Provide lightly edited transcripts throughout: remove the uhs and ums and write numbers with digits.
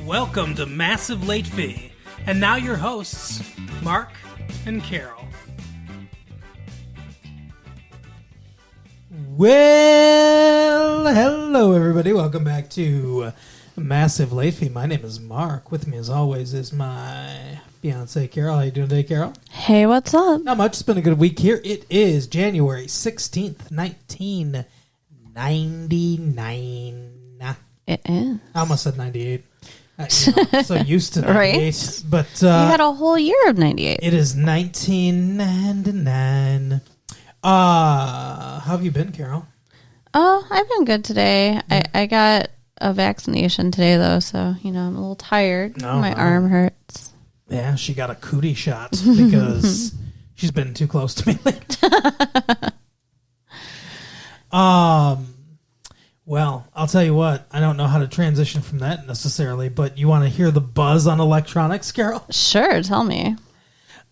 Welcome to Massive Late Fee. And now your hosts, Mark and Carol. Well, hello everybody. Welcome back to Massive Late Fee. My name is Mark. With me as always is my fiance Carol. How you doing today, Carol? Hey, what's up? Not much. It's been a good week here. It is January 16th, 1999. It is. I almost said 98. So used to 98. Right? But You had a whole year of 98. it is 1999. How have you been, Carol? Oh, I've been good today. I got a vaccination today, though, so, I'm a little tired. My arm hurts. Yeah, she got a cootie shot because she's been too close to me lately. Well, I'll tell you what. I don't know how to transition from that necessarily, but you want to hear the buzz on electronics, Carol? Sure, tell me.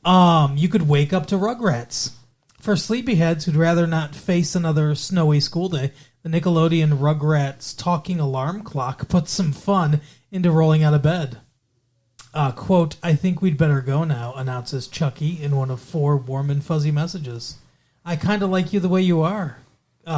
You could wake up to Rugrats. For sleepyheads who'd rather not face another snowy school day, the Nickelodeon Rugrats talking alarm clock puts some fun into rolling out of bed. Quote, "I think we'd better go now," announces Chucky in one of 4 warm and fuzzy messages. "I kind of like you the way you are,"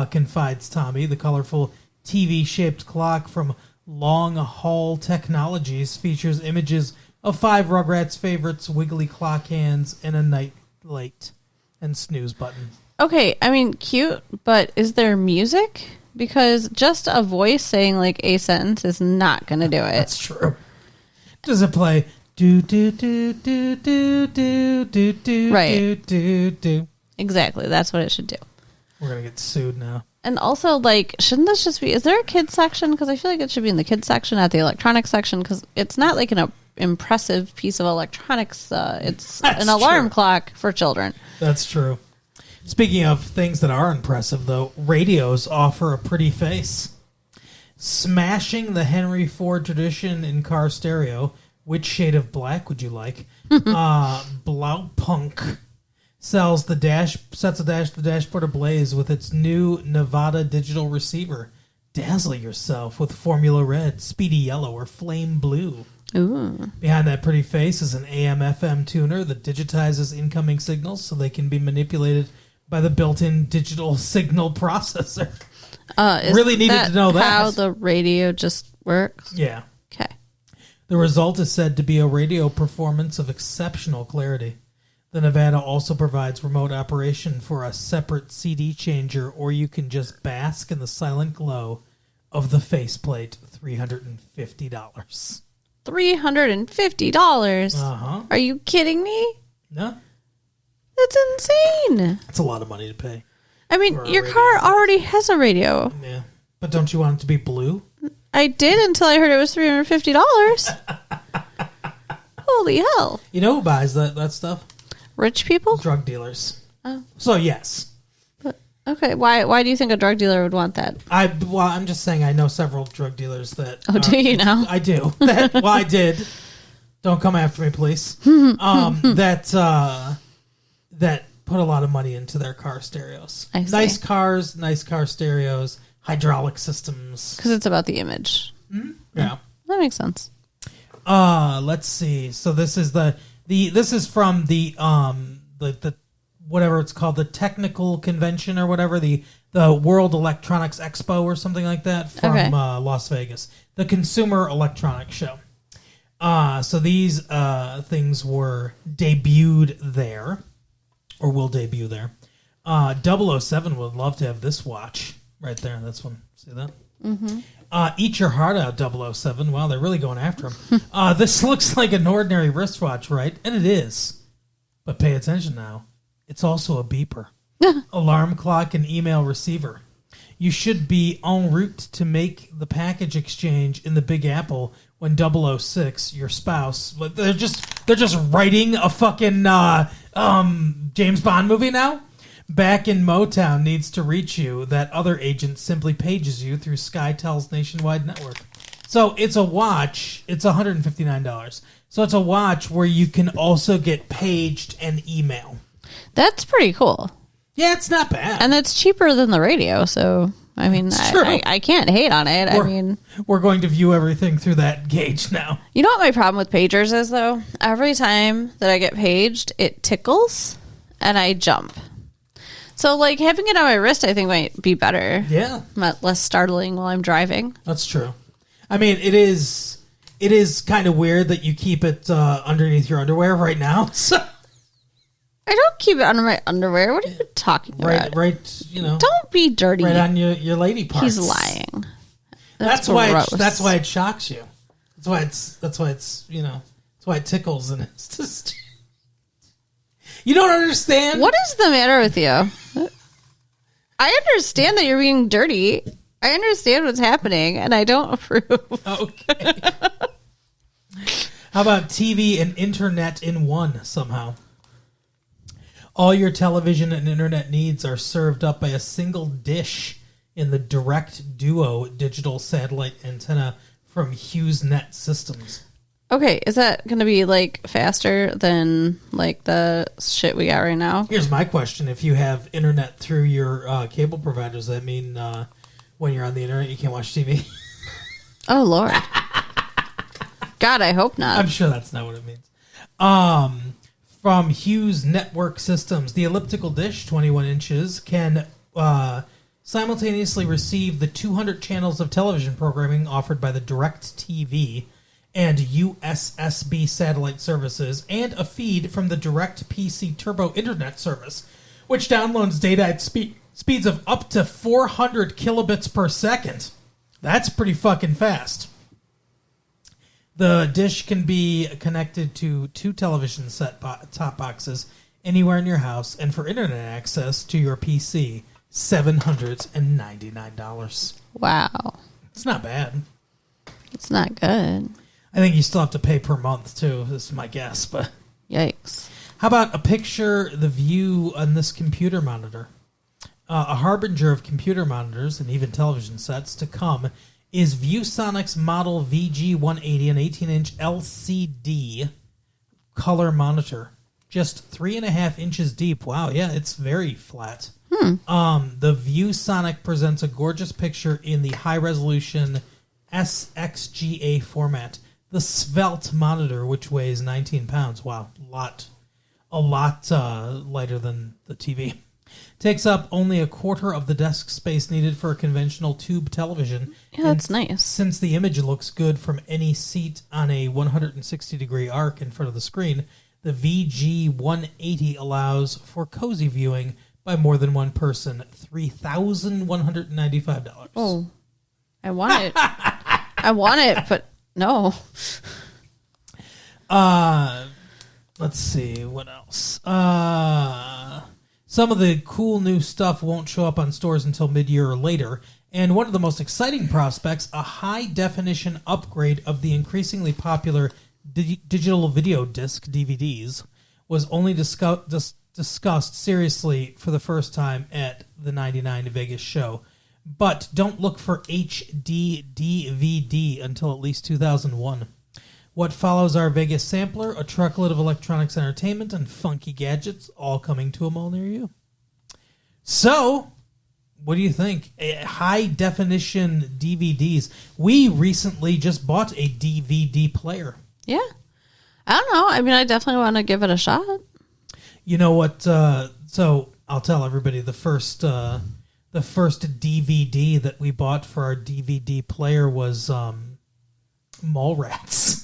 confides Tommy. The colorful TV-shaped clock from Long Haul Technologies features images of 5 Rugrats favorites, wiggly clock hands, and a night light and snooze button. Okay, I mean, cute, but is there music? Because just a voice saying, like, a sentence is not going to do it. That's true. Does it play do do do do do do do do Right. do do do? Exactly, that's what it should do. We're gonna get sued now. And also, like, shouldn't this just be... Is there a kids section? Because I feel like it should be in the kids section, not the electronics section, because it's not like an impressive piece of electronics. It's That's an alarm true. clock for children. That's true. Speaking of things that are impressive, though, radios offer a pretty face. Smashing the Henry Ford tradition in car stereo. Which shade of black would you like? Blaupunk sets the dashboard ablaze with its new Nevada digital receiver. Dazzle yourself with Formula Red, Speedy Yellow, or Flame Blue. Ooh. Behind that pretty face is an AM/FM tuner that digitizes incoming signals so they can be manipulated by the built-in digital signal processor. Really needed to know that. How the radio just works? Yeah. Okay. The result is said to be a radio performance of exceptional clarity. The Nevada also provides remote operation for a separate CD changer, or you can just bask in the silent glow of the faceplate. $350. $350? Uh-huh. Are you kidding me? No, That's insane. that's a lot of money to pay. I mean, For a your radio. car already has a radio. Yeah. But don't you want it to be blue? I did until I heard it was $350. Holy hell. You know who buys that stuff? Rich people? Drug dealers. Oh. So, yes. But, okay, why do you think a drug dealer would want that? I'm just saying I know several drug dealers that... Oh, do you know? I do. I did. Don't come after me, please. That put a lot of money into their car stereos. I see. Nice cars, nice car stereos, hydraulic systems. Because it's about the image. Yeah. That makes sense. Let's see. So this is this is from the whatever it's called, the technical convention or whatever, the World Electronics Expo or something like that from Las Vegas, the Consumer Electronics Show. So these things were debuted there, or will debut there. 007 would love to have this watch right there. That's one. See that? Mm-hmm. Eat your heart out, 007. Wow, they're really going after him. This looks like an ordinary wristwatch, right? And it is. But pay attention now. It's also a beeper, alarm clock, and email receiver. You should be en route to make the package exchange in the Big Apple when 006, your spouse, they're just writing a fucking James Bond movie now. Back in Motown needs to reach you. That other agent simply pages you through SkyTel's nationwide network. So it's a watch. It's $159. So it's a watch where you can also get paged and email. That's pretty cool. Yeah, it's not bad. And it's cheaper than the radio, so... I mean, true. I can't hate on it. I mean, we're going to view everything through that gauge now. you know what my problem with pagers is, though? Every time that I get paged, it tickles and I jump. So, like, having it on my wrist, I think might be better. Yeah. Less startling while I'm driving. That's true. I mean, it is kind of weird that you keep it underneath your underwear right now. So. I don't keep it under my underwear. What are you talking about? Right, you know. Don't be dirty. Right on your lady parts. He's lying. That's why it shocks you. That's why it's you know, that's why it tickles and it's just. You don't understand? What is the matter with you? I understand that you're being dirty. I understand what's happening, and I don't approve. Okay. How about TV and internet in one somehow? All your television and internet needs are served up by a single dish in the Direct Duo digital satellite antenna from HughesNet Systems. Okay, is that going to be, like, faster than, like, the shit we got right now? Here's my question. If you have internet through your cable provider, does that mean when you're on the internet you can't watch TV? Oh, Lord. God, I hope not. I'm sure that's not what it means. From Hughes Network Systems, the elliptical dish, 21 inches, can simultaneously receive the 200 channels of television programming offered by the DirecTV and USSB satellite services, and a feed from the Direct PC Turbo Internet service, which downloads data at speeds of up to 400 kilobits per second. That's pretty fucking fast. The dish can be connected to 2 television top boxes anywhere in your house, and for internet access to your PC, $799. Wow. It's not bad. It's not good. I think you still have to pay per month, too. This is my guess, but... Yikes. How about a picture, the view on this computer monitor? A harbinger of computer monitors and even television sets to come is ViewSonic's model VG180, an 18-inch LCD color monitor. Just 3.5 inches deep. Wow, yeah, it's very flat. The ViewSonic presents a gorgeous picture in the high-resolution SXGA format. The svelte monitor, which weighs 19 pounds. Wow, a lot lighter than the TV. Takes up only a quarter of the desk space needed for a conventional tube television. Yeah, that's nice. Since the image looks good from any seat on a 160-degree arc in front of the screen, the VG180 allows for cozy viewing by more than one person. $3,195. Oh, I want it. I want it, but no. Let's see, what else? Some of the cool new stuff won't show up on stores until mid-year or later, and one of the most exciting prospects, a high-definition upgrade of the increasingly popular digital video disc DVDs, was only discussed seriously for the first time at the 99 Vegas show. But don't look for HD DVD until at least 2001. What follows our Vegas sampler, a truckload of electronics entertainment and funky gadgets, all coming to a mall near you. So, what do you think? High-definition DVDs. We recently just bought a DVD player. Yeah. I don't know. I mean, I definitely want to give it a shot. You know what? So, I'll tell everybody the first DVD that we bought for our DVD player was Mallrats.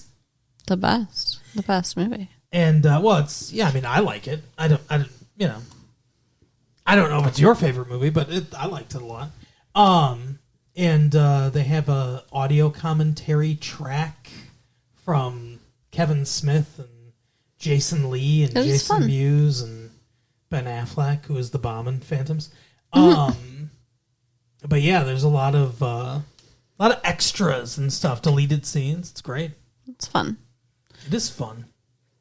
The best movie. And it's I mean, I like it. I don't know if it's your favorite movie, but I liked it a lot. And they have a audio commentary track from Kevin Smith and Jason Lee and Jason Mewes and Ben Affleck, who is the bomb in Phantoms. But yeah, there's a lot of extras and stuff, deleted scenes. It's great. It's fun. It is fun.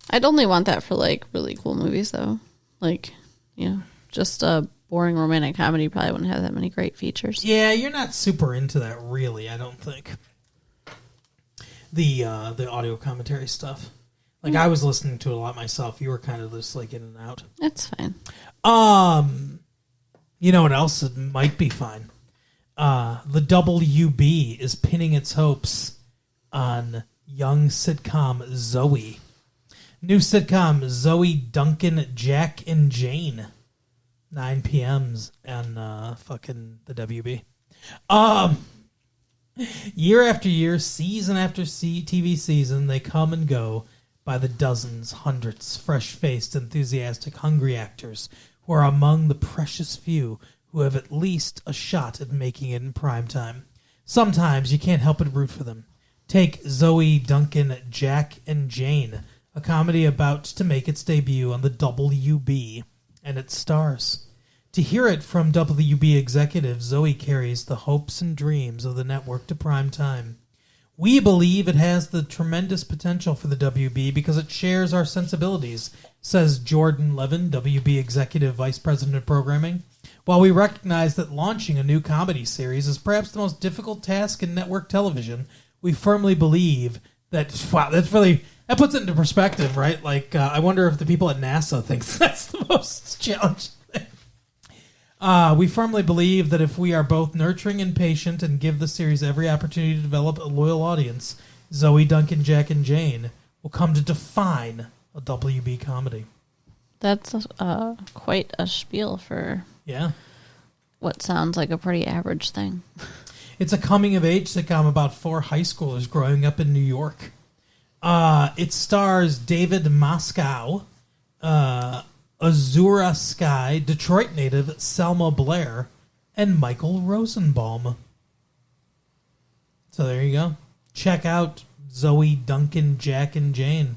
I'd only want that for, like, really cool movies, though. Like, you know, just a boring romantic comedy probably wouldn't have that many great features. Yeah, you're not super into that, really, I don't think. The audio commentary stuff. Like, I was listening to it a lot myself. You were kind of just, like, in and out. It's fine. You know what else might be fine? The WB is pinning its hopes on young sitcom Zoe. New sitcom Zoe, Duncan, Jack, and Jane. 9 p.m.s on fucking the WB. Year after year, season after TV season, they come and go by the dozens, hundreds, fresh-faced, enthusiastic, hungry actors who are among the precious few who have at least a shot at making it in prime time. Sometimes you can't help but root for them. Take Zoe, Duncan, Jack, and Jane, a comedy about to make its debut on the WB and its stars. To hear it from WB executive, Zoe carries the hopes and dreams of the network to prime time. We believe it has the tremendous potential for the WB because it shares our sensibilities, says Jordan Levin, WB executive vice president of programming. While we recognize that launching a new comedy series is perhaps the most difficult task in network television, we firmly believe that, wow, that puts it into perspective, right? Like, I wonder if the people at NASA think that's the most challenging thing. We firmly believe that if we are both nurturing and patient and give the series every opportunity to develop a loyal audience, Zoe, Duncan, Jack, and Jane will come to define a WB comedy. That's quite a spiel for what sounds like a pretty average thing. It's a coming-of-age sitcom about 4 high schoolers growing up in New York. It stars David Moscow, Azura Sky, Detroit native Selma Blair, and Michael Rosenbaum. So there you go. Check out Zoe, Duncan, Jack, and Jane.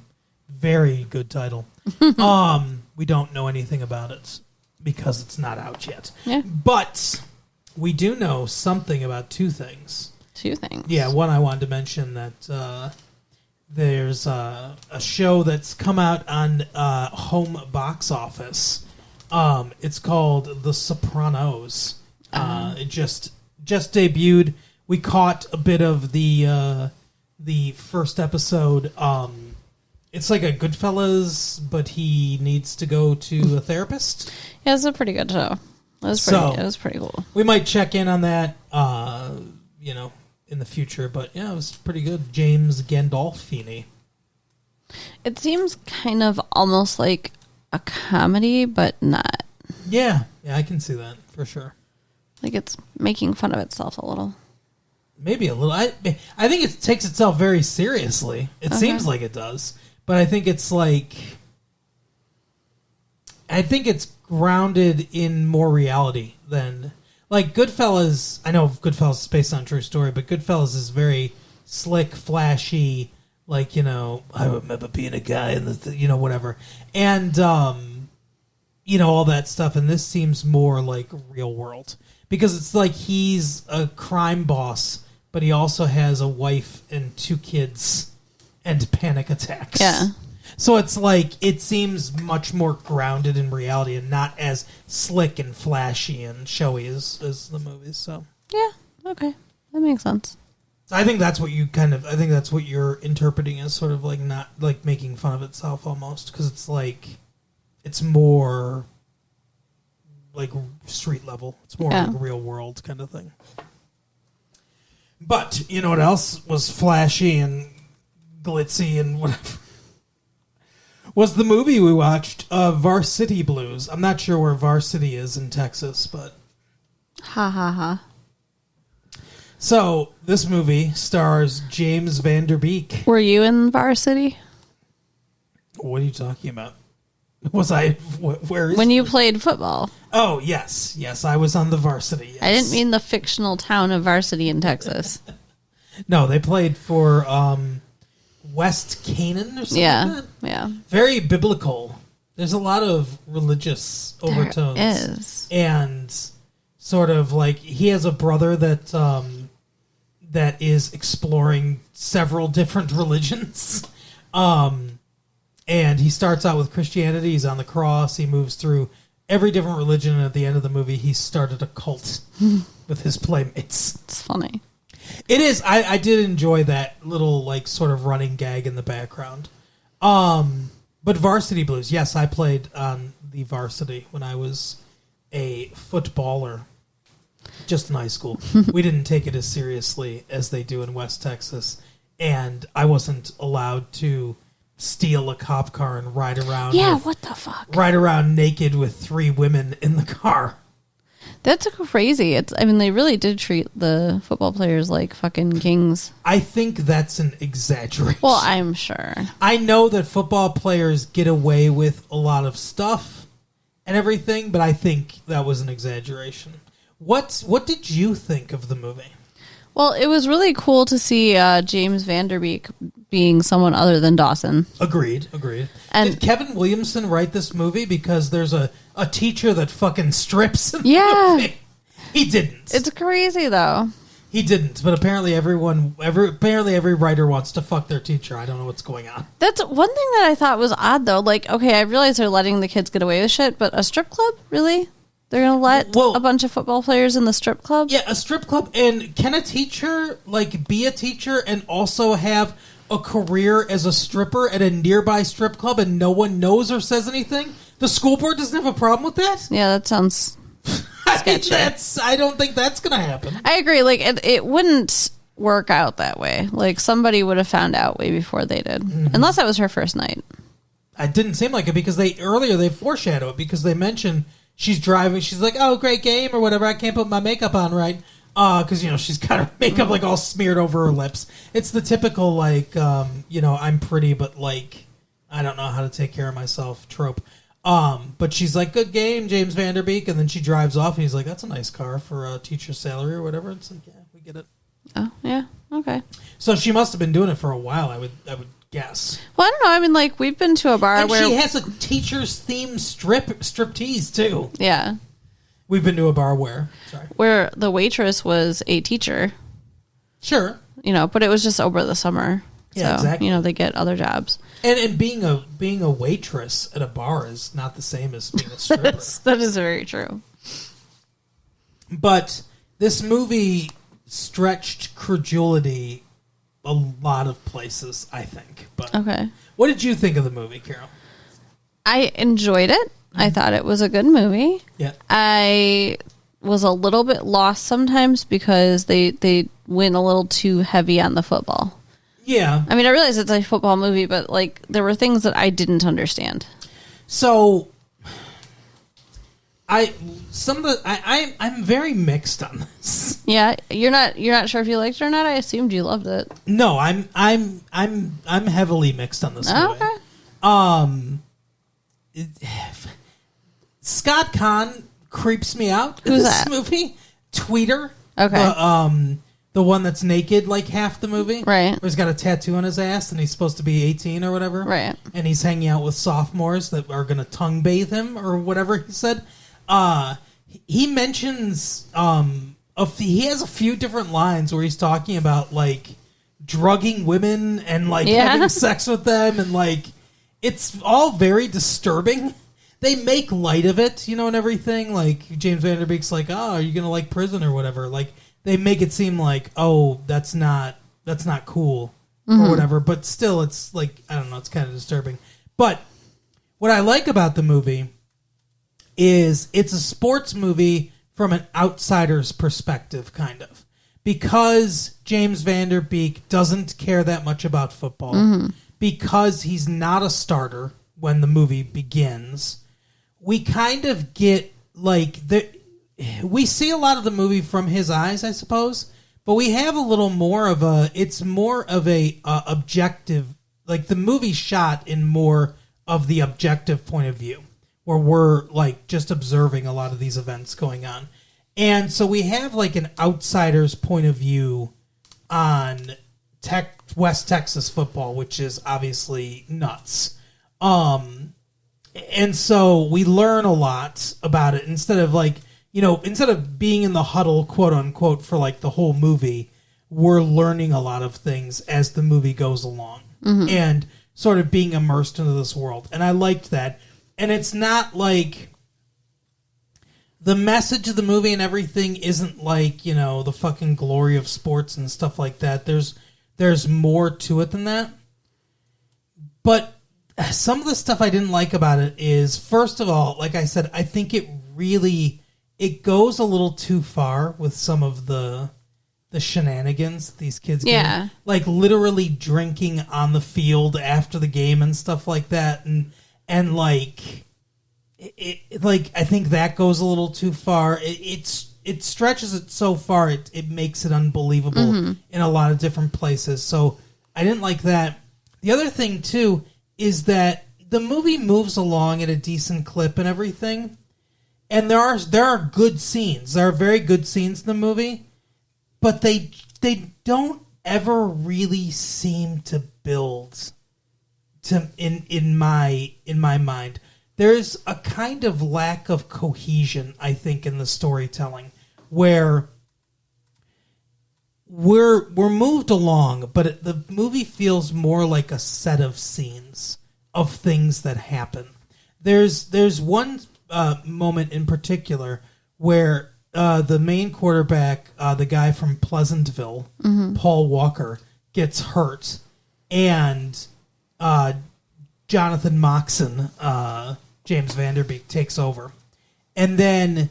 Very good title. We don't know anything about it because it's not out yet. Yeah. But we do know something about 2 things. 2 things. Yeah, one I wanted to mention that there's a show that's come out on home box office. It's called The Sopranos. It just debuted. We caught a bit of the first episode. It's like a Goodfellas, but he needs to go to a therapist. Yeah, it's a pretty good show. It was pretty cool. We might check in on that, in the future. But yeah, it was pretty good. James Gandolfini. It seems kind of almost like a comedy, but not. Yeah, I can see that for sure. Like it's making fun of itself a little. Maybe a little. I think it takes itself very seriously. It seems like it does. But I think it's grounded in more reality than, like, Goodfellas. I know Goodfellas is based on a true story, but Goodfellas is very slick, flashy, like, I remember being a guy in the, whatever. And, all that stuff. And this seems more like real world. Because it's like he's a crime boss, but he also has a wife and 2 kids and panic attacks. Yeah. So it's like, it seems much more grounded in reality and not as slick and flashy and showy as the movies. So yeah, okay, that makes sense. I think that's what you're interpreting as sort of like not like making fun of itself almost, because it's like it's more like street level. It's more like real world kind of thing. But you know what else was flashy and glitzy and whatever? Was the movie we watched, Varsity Blues. I'm not sure where Varsity is in Texas, but... Ha ha ha. So, this movie stars James Van Der Beek. Were you in Varsity? What are you talking about? Was I... Where is... When you played football. Oh, yes. Yes, I was on the Varsity. Yes. I didn't mean the fictional town of Varsity in Texas. No, they played for... West Canaan or something like that? Yeah. Very biblical. There's a lot of religious overtones. There is. And sort of like he has a brother that is exploring several different religions. And he starts out with Christianity. He's on the cross. He moves through every different religion. And at the end of the movie, he started a cult with his playmates. It's funny. It is. I did enjoy that little, like, sort of running gag in the background. But Varsity Blues, yes, I played on the Varsity when I was a footballer. just in high school. We didn't take it as seriously as they do in West Texas, and I wasn't allowed to steal a cop car and ride around. Yeah, what the fuck? Ride around naked with 3 women in the car. That's crazy. They really did treat the football players like fucking kings. I think that's an exaggeration. Well, I'm sure. I know that football players get away with a lot of stuff and everything, but I think that was an exaggeration. What did you think of the movie? Well, it was really cool to see James Van Der Beek being someone other than Dawson. Agreed. And did Kevin Williamson write this movie because there's a teacher that fucking strips in the movie? He didn't. It's crazy, though. He didn't, but apparently every writer wants to fuck their teacher. I don't know what's going on. That's one thing that I thought was odd, though. Like, okay, I realize they're letting the kids get away with shit, but a strip club? Really? They're going to let a bunch of football players in the strip club? Yeah, a strip club. And can a teacher, be a teacher and also have a career as a stripper at a nearby strip club and no one knows or says anything? The school board doesn't have a problem with that? Yeah, that sounds sketchy. I don't think that's going to happen. I agree. Like, it wouldn't work out that way. Like, somebody would have found out way before they did. Mm-hmm. Unless that was her first night. It didn't seem like it because they foreshadow it because they mentioned she's driving. She's like, oh, great game or whatever. I can't put my makeup on right. Because, she's got her makeup, all smeared over her lips. It's the typical, I'm pretty, but, I don't know how to take care of myself trope. But she's like, good game, James Van Der Beek. And then she drives off, and he's like, that's a nice car for a teacher's salary or whatever. It's like, yeah, we get it. Oh, yeah. Okay. So she must have been doing it for a while, I would guess. Well, I don't know. We've been to a bar and where... she has a teacher's themed striptease, too. Yeah. We've been to a bar where the waitress was a teacher. Sure. But it was just over the summer. Yeah, so, exactly. They get other jobs. And being a waitress at a bar is not the same as being a stripper. That is very true. But this movie stretched credulity a lot of places, I think. But okay. What did you think of the movie, Carol? I enjoyed it. I thought it was a good movie. Yeah. I was a little bit lost sometimes because they went a little too heavy on the football. Yeah. I realize it's a football movie, but there were things that I didn't understand. So I'm very mixed on this. Yeah, you're not sure if you liked it or not. I assumed you loved it. No, I'm heavily mixed on this movie. Okay. Scott Conn creeps me out in Who's this that? movie. Tweeter. Okay. The one that's naked half the movie. Right. Where he's got a tattoo on his ass and he's supposed to be 18 or whatever. Right. And he's hanging out with sophomores that are going to tongue bathe him or whatever he said. He mentions he has a few different lines where he's talking about drugging women and having sex with them and it's all very disturbing. They make light of it, and everything. James Van Der Beek's like, oh, are you going to like prison or whatever? They make it seem like, oh, that's not cool or whatever. But still, it's I don't know, it's kind of disturbing. But what I like about the movie is it's a sports movie from an outsider's perspective, kind of. Because James Van Der Beek doesn't care that much about football, because he's not a starter when the movie begins, we kind of get, we see a lot of the movie from his eyes, I suppose, but we have a little more of it's more of a objective, the movie shot in more of the objective point of view, where we're, just observing a lot of these events going on. And so we have, an outsider's point of view on West Texas football, which is obviously nuts. And so we learn a lot about it instead of instead of being in the huddle, quote unquote, for the whole movie, we're learning a lot of things as the movie goes along and sort of being immersed into this world. And I liked that. And it's not the message of the movie and everything isn't the fucking glory of sports and stuff like that. There's more to it than that. But some of the stuff I didn't like about it is, first of all, like I said, I think it really it goes a little too far with some of the shenanigans these kids get. Yeah. Like literally drinking on the field after the game and stuff like that, and like it like I think that goes a little too far. It stretches it so far it makes it unbelievable in a lot of different places. So I didn't like that. The other thing too is that the movie moves along at a decent clip and everything, and there are good scenes. There are very good scenes in the movie. But they don't ever really seem to build to in my mind. There's a kind of lack of cohesion, I think, in the storytelling, where we're moved along, but the movie feels more like a set of scenes of things that happen. There's one moment in particular where the main quarterback, the guy from Pleasantville, Paul Walker, gets hurt, and Jonathan Moxon, James Vanderbeek, takes over. And then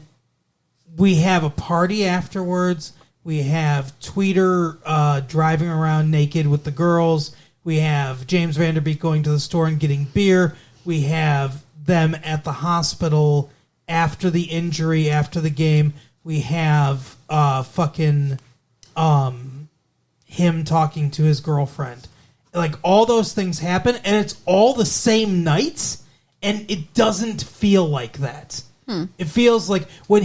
we have a party afterwards. We have Tweeter driving around naked with the girls. We have James Vanderbeek going to the store and getting beer. We have them at the hospital after the injury, after the game. We have him talking to his girlfriend. Like, all those things happen, and it's all the same nights, and it doesn't feel like that. It feels like when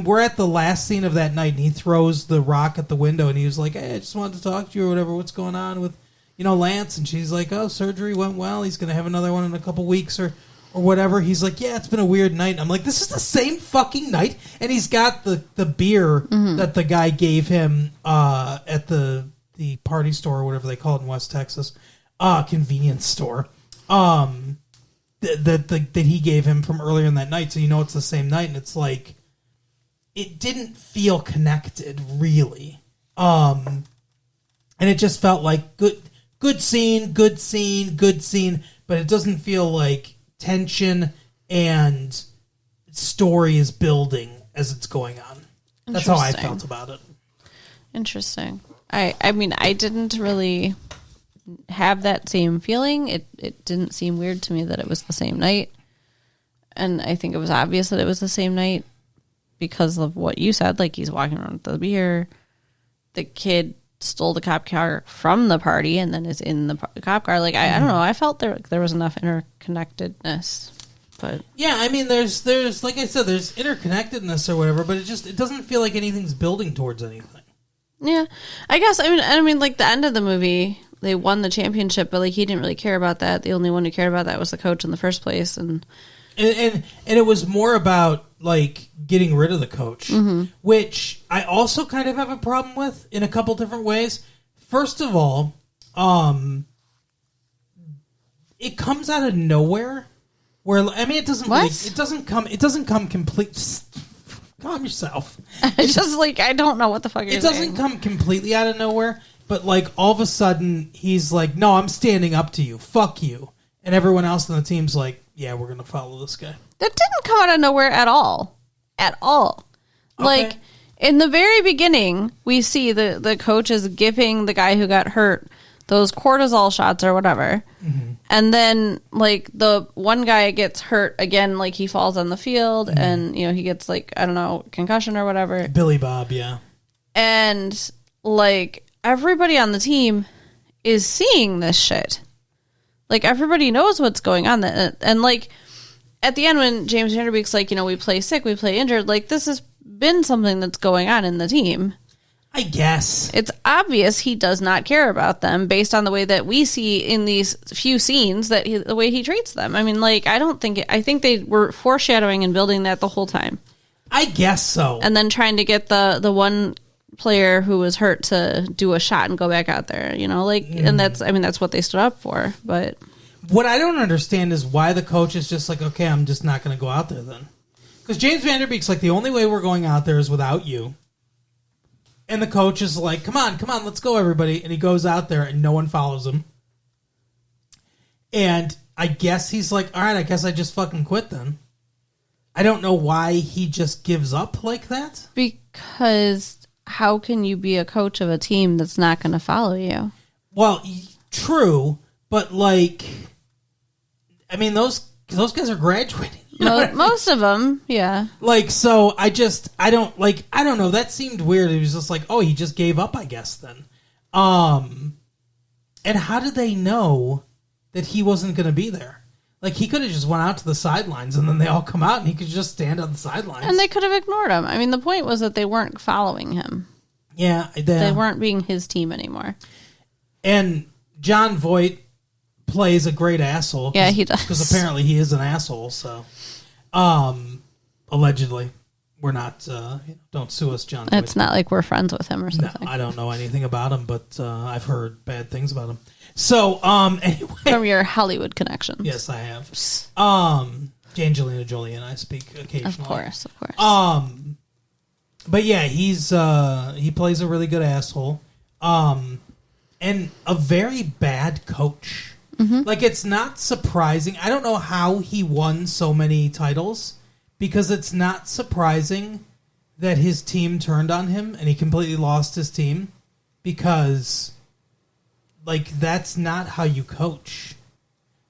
we're at the last scene of that night, and he throws the rock at the window, and he was like, "Hey, I just wanted to talk to you or whatever. What's going on with, Lance?" And she's like, "Oh, surgery went well. He's going to have another one in a couple weeks or whatever." He's like, "Yeah, it's been a weird night." And I'm like, this is the same fucking night. And he's got the beer that the guy gave him at the party store or whatever they call it in West Texas, convenience store, that he gave him from earlier in that night. So it's the same night. And it's like, it didn't feel connected, really. And it just felt like good scene, but it doesn't feel like tension and story is building as it's going on. That's how I felt about it. Interesting. I mean, I didn't really have that same feeling. It didn't seem weird to me that it was the same night. And I think it was obvious that it was the same night because of what you said. Like, he's walking around with the beer. The kid stole the cop car from the party and then is in the cop car. Like, I don't know. I felt there was enough interconnectedness. But yeah, I mean, there's like I said, there's interconnectedness or whatever, but it doesn't feel like anything's building towards anything. Yeah, I guess. I mean, like, the end of the movie, they won the championship, but like, he didn't really care about that. The only one who cared about that was the coach in the first place, and it was more about like getting rid of the coach, which I also kind of have a problem with in a couple different ways. First of all, it comes out of nowhere. Where I mean, it doesn't. Really, it doesn't come complete. Calm yourself. It's just like, I don't know what the fuck you're saying. It doesn't come completely out of nowhere, but like all of a sudden he's like, "No, I'm standing up to you. Fuck you." And everyone else on the team's like, "Yeah, we're gonna follow this guy." That didn't come out of nowhere at all. At all. Okay. Like, in the very beginning, we see the coach is giving the guy who got hurt those cortisol shots or whatever. And then, like, the one guy gets hurt again, like, he falls on the field and, he gets, like, I don't know, concussion or whatever. Billy Bob, yeah. And, like, everybody on the team is seeing this shit. Like, everybody knows what's going on. And, like, at the end when James Vanderbeek's like, we play sick, we play injured, like, this has been something that's going on in the team. I guess. It's obvious he does not care about them based on the way that we see in these few scenes the way he treats them. I mean, like, I think they were foreshadowing and building that the whole time. I guess so. And then trying to get the one player who was hurt to do a shot and go back out there, and that's what they stood up for. But what I don't understand is why the coach is just like, okay, I'm just not going to go out there then. Because James Vanderbeek's like, the only way we're going out there is without you. And the coach is like, come on, let's go, everybody. And he goes out there, and no one follows him. And I guess he's like, all right, I guess I just fucking quit then. I don't know why he just gives up like that. Because how can you be a coach of a team that's not going to follow you? Well, true, but like, I mean, those guys are graduating. You know what I mean? Most of them, yeah. Like, so I don't know. That seemed weird. It was just like, oh, he just gave up, I guess, then. And how did they know that he wasn't going to be there? Like, he could have just went out to the sidelines, and then they all come out, and he could just stand on the sidelines. And they could have ignored him. I mean, the point was that they weren't following him. Yeah. They weren't being his team anymore. And John Voight plays a great asshole. Yeah, he does. Because apparently he is an asshole, so... allegedly. We're not, don't sue us, John. It's not like we're friends with him or something. No, I don't know anything about him, but I've heard bad things about him. So, anyway. From your Hollywood connections. Yes, I have. Angelina Jolie and I speak occasionally. Of course. But yeah, he plays a really good asshole. And a very bad coach. Mm-hmm. Like, it's not surprising. I don't know how he won so many titles, because it's not surprising that his team turned on him and he completely lost his team, because, like, that's not how you coach.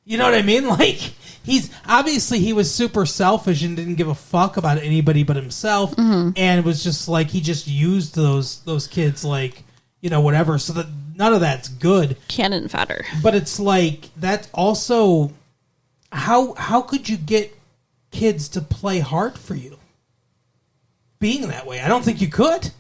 You know what I mean? Like, he was super selfish and didn't give a fuck about anybody but himself, and it was just like he just used those kids, like, you know, whatever, so that none of that's good. Cannon fodder. But it's like, that's also, how could you get kids to play hard for you being that way? I don't think you could.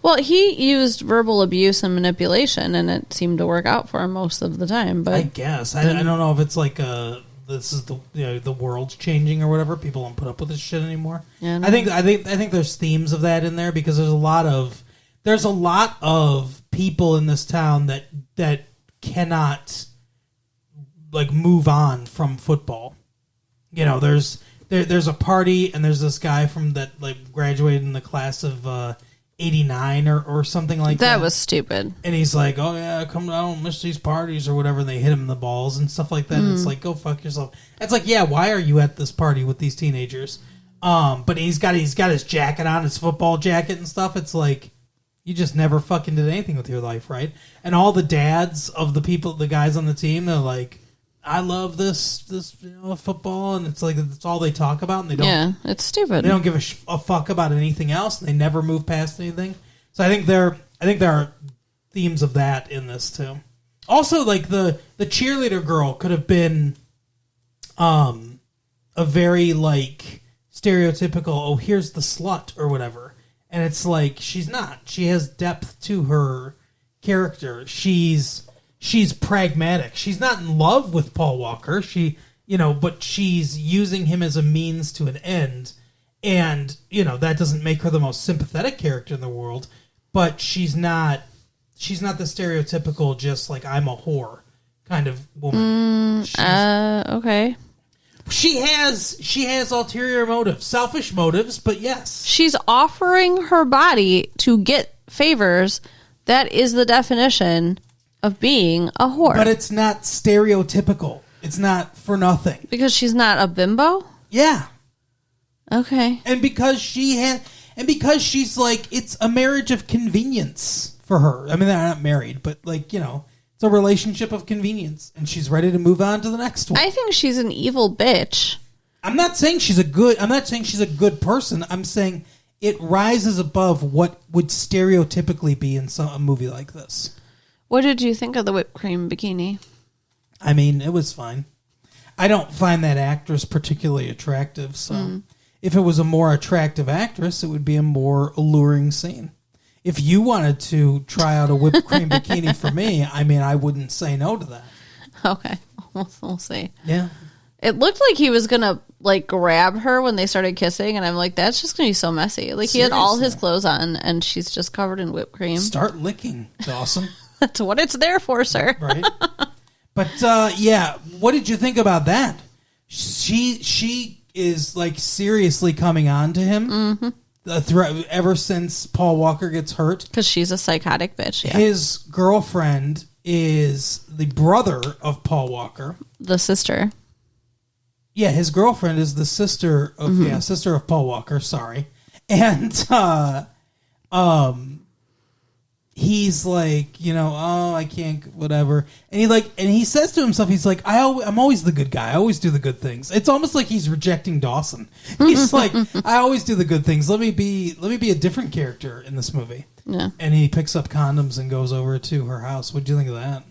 Well, he used verbal abuse and manipulation, and it seemed to work out for him most of the time. But I guess I don't know if it's like this is the world's changing or whatever. People don't put up with this shit anymore. Yeah, no. I think there's themes of that in there, because there's a lot of people in this town that cannot, like, move on from football. You know, there's a party, and there's this guy from that, like, graduated in the class of 89 or something like that. That was stupid. And he's like, oh yeah, I don't miss these parties or whatever. And they hit him in the balls and stuff like that. And it's like, go fuck yourself. It's like, yeah, why are you at this party with these teenagers? But he's got his jacket on, his football jacket and stuff. It's like, you just never fucking did anything with your life, right? And all the dads of the guys on the team, they're like, I love this football, and it's like, that's all they talk about, and they don't. Yeah, it's stupid. They don't give a fuck about anything else, and they never move past anything. So I think there are themes of that in this too. Also, like, the cheerleader girl could have been, a very, like, stereotypical, oh, here's the slut or whatever. And it's like, she's not. She has depth to her character. She's pragmatic. She's not in love with Paul Walker. But she's using him as a means to an end. And, that doesn't make her the most sympathetic character in the world. But she's not the stereotypical, just like, I'm a whore kind of woman. Okay. She has ulterior motives, selfish motives, but yes. She's offering her body to get favors. That is the definition of being a whore. But it's not stereotypical. It's not for nothing. Because she's not a bimbo? Yeah. Okay. And because she's like, it's a marriage of convenience for her. I mean, they're not married, but, like, it's a relationship of convenience, and she's ready to move on to the next one. I think she's an evil bitch. I'm not saying she's a good person. I'm saying it rises above what would stereotypically be in a movie like this. What did you think of the whipped cream bikini? I mean, it was fine. I don't find that actress particularly attractive, so if it was a more attractive actress, it would be a more alluring scene. If you wanted to try out a whipped cream bikini for me, I mean, I wouldn't say no to that. Okay. We'll see. Yeah. It looked like he was going to, like, grab her when they started kissing, and I'm like, that's just going to be so messy. Like, Seriously. He had all his clothes on, and she's just covered in whipped cream. Start licking, Dawson. That's what it's there for, sir. Right. But, yeah, what did you think about that? She is, like, seriously coming on to him. Mm-hmm. Ever since Paul Walker gets hurt. Because she's a psychotic bitch, yeah. His girlfriend is the brother of Paul Walker. The sister. Yeah, his girlfriend is the sister of sister of Paul Walker. Sorry, and he's like, oh, I can't, whatever, and he says to himself, he's like, I'm always the good guy. I always do the good things. It's almost like he's rejecting Dawson. He's like, I always do the good things. Let me be a different character in this movie. Yeah, and he picks up condoms and goes over to her house. What do you think of that?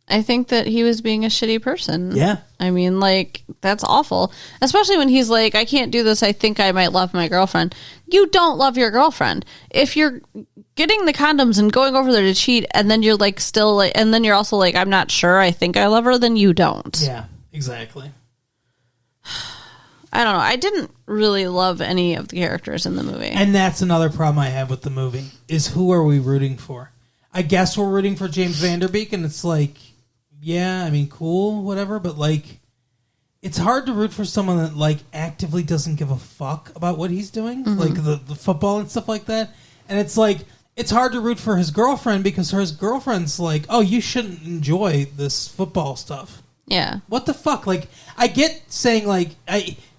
I think that he was being a shitty person. Yeah. I mean, like, that's awful. Especially when he's like, I can't do this. I think I might love my girlfriend. You don't love your girlfriend. If you're getting the condoms and going over there to cheat, and then you're like still like, and then you're also like, I'm not sure. I think I love her. Then you don't. Yeah, exactly. I don't know. I didn't really love any of the characters in the movie. And that's another problem I have with the movie, is who are we rooting for? I guess we're rooting for James Vanderbeek, and it's like, yeah, I mean, cool, whatever, but, like, it's hard to root for someone that, like, actively doesn't give a fuck about what he's doing, like the football and stuff like that. And it's like, it's hard to root for his girlfriend because his girlfriend's like, oh, you shouldn't enjoy this football stuff. Yeah. What the fuck? Like, I get saying, like,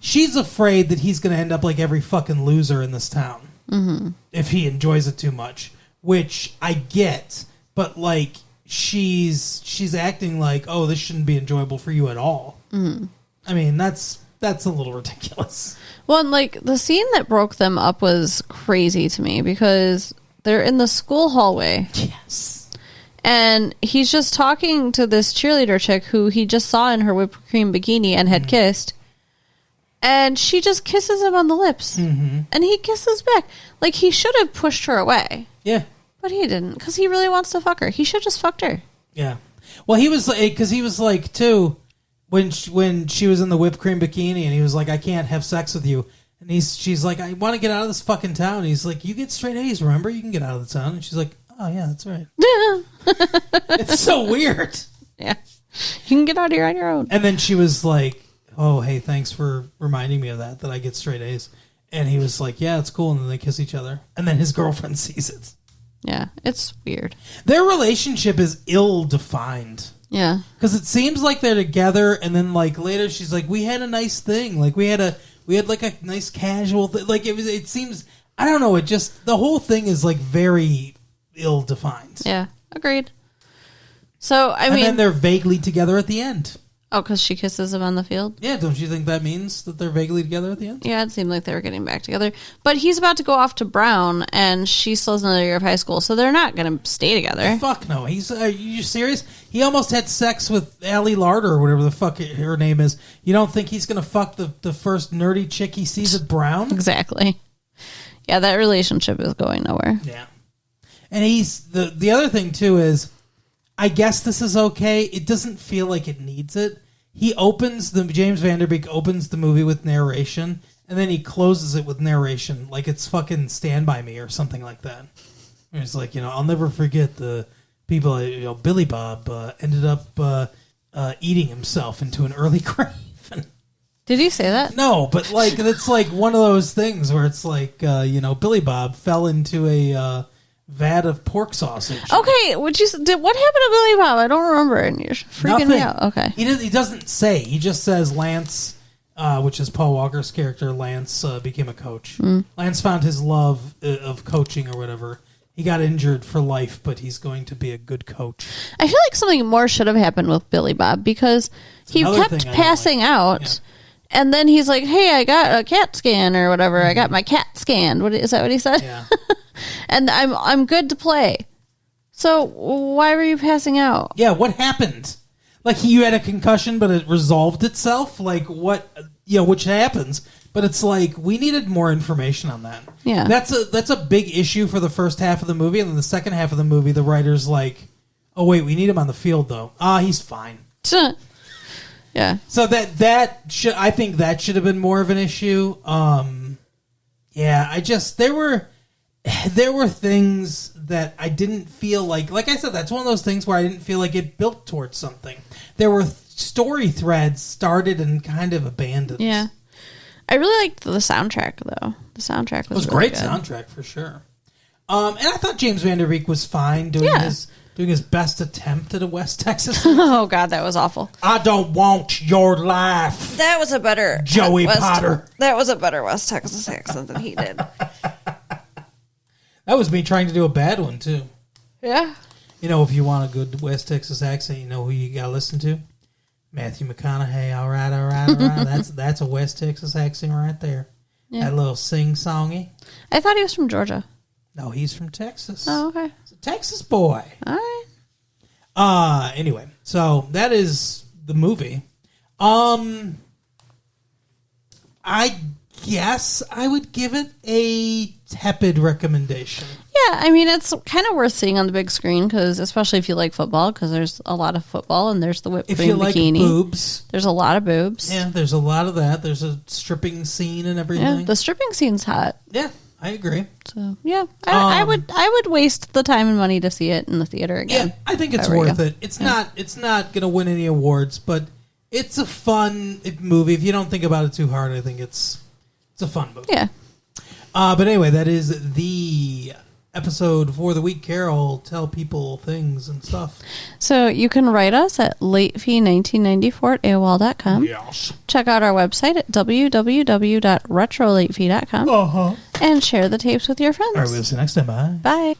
she's afraid that he's going to end up like every fucking loser in this town if he enjoys it too much, which I get, but, like, she's acting like, oh, this shouldn't be enjoyable for you at all. I mean, that's a little ridiculous. Well, and like the scene that broke them up was crazy to me because they're in the school hallway. Yes. And he's just talking to this cheerleader chick who he just saw in her whipped cream bikini and had kissed. And she just kisses him on the lips. And he kisses back. Like, he should have pushed her away. Yeah. But he didn't, because he really wants to fuck her. He should just fucked her. Yeah. Well, he was like, because he was like, too, when she was in the whipped cream bikini, and he was like, I can't have sex with you. And she's like, I want to get out of this fucking town. And he's like, you get straight A's, remember? You can get out of the town. And she's like, oh, yeah, that's right. It's so weird. Yeah. You can get out of here on your own. And then she was like, oh, hey, thanks for reminding me of that I get straight A's. And he was like, yeah, it's cool. And then they kiss each other. And then his girlfriend sees it. Yeah, it's weird. Their relationship is ill-defined. Yeah. Because it seems like they're together, and then, like, later she's like, we had a nice thing. Like, we had like, a nice casual thing. Like, it seems, I don't know, the whole thing is, like, very ill-defined. Yeah, agreed. So, I mean... And then they're vaguely together at the end. Oh, because she kisses him on the field? Yeah, don't you think that means that they're vaguely together at the end? Yeah, it seemed like they were getting back together. But he's about to go off to Brown, and she still has another year of high school, so they're not going to stay together. Fuck no. Are you serious? He almost had sex with Allie Larder, or whatever the fuck her name is. You don't think he's going to fuck the first nerdy chick he sees at Brown? Exactly. Yeah, that relationship is going nowhere. Yeah. And the other thing, too, is I guess this is okay. It doesn't feel like it needs it. James Vanderbeek opens the movie with narration, and then he closes it with narration, like it's fucking Stand By Me or something like that. It's like, I'll never forget the people, Billy Bob ended up eating himself into an early grave. Did he say that? No, but like it's like one of those things where it's like, Billy Bob fell into a vat of pork sausage. Okay, what happened to Billy Bob? I don't remember, and you're freaking me out. Okay, he doesn't say. He just says Lance, which is Paul Walker's character. Lance became a coach. Lance found his love of coaching or whatever. He got injured for life, but he's going to be a good coach. I feel like something more should have happened with Billy Bob because he kept passing out. Yeah. And then he's like, hey, I got a CAT scan or whatever. I got my CAT scanned. Is that what he said? Yeah. And I'm good to play. So why were you passing out? Yeah, what happened? Like, you had a concussion, but it resolved itself? Like, what, which happens. But it's like, we needed more information on that. Yeah. That's a big issue for the first half of the movie. And then the second half of the movie, the writer's like, oh, wait, we need him on the field, though. He's fine. Yeah. So I think that should have been more of an issue. Yeah, there were things that I didn't feel like I said, that's one of those things where I didn't feel like it built towards something. There were story threads started and kind of abandoned. Yeah. I really liked the soundtrack, though. The soundtrack was it was really great good. Soundtrack for sure. And I thought James Vanderbeek was fine doing doing his best attempt at a West Texas. Oh God, that was awful. I don't want your life. That was a better Joey Potter. That was a better West Texas accent than he did. That was me trying to do a bad one too. Yeah. You know, if you want a good West Texas accent, you know who you got to listen to? Matthew McConaughey. All right. That's a West Texas accent right there. Yeah. That little sing-songy. I thought he was from Georgia. No, he's from Texas. Oh, okay. He's a Texas boy. All right. Anyway, so that is the movie. I guess I would give it a tepid recommendation. Yeah, I mean, it's kind of worth seeing on the big screen, because especially if you like football, because there's a lot of football, and there's the whipped If cream you like bikini. boobs. There's a lot of boobs. Yeah, there's a lot of that. There's a stripping scene and everything. Yeah, the stripping scene's hot. Yeah, I agree. So yeah, I would waste the time and money to see it in the theater again. Yeah, I think it's worth it. It's not going to win any awards, but it's a fun movie. If you don't think about it too hard, I think it's a fun movie. Yeah. But anyway, that is the episode for the week. Carol, tell people things and stuff. So you can write us at latefee1994 at AOL.com. Yes. Check out our website at www.retrolatefee.com. Uh-huh. And share the tapes with your friends. All right, we'll see you next time. Bye. Bye.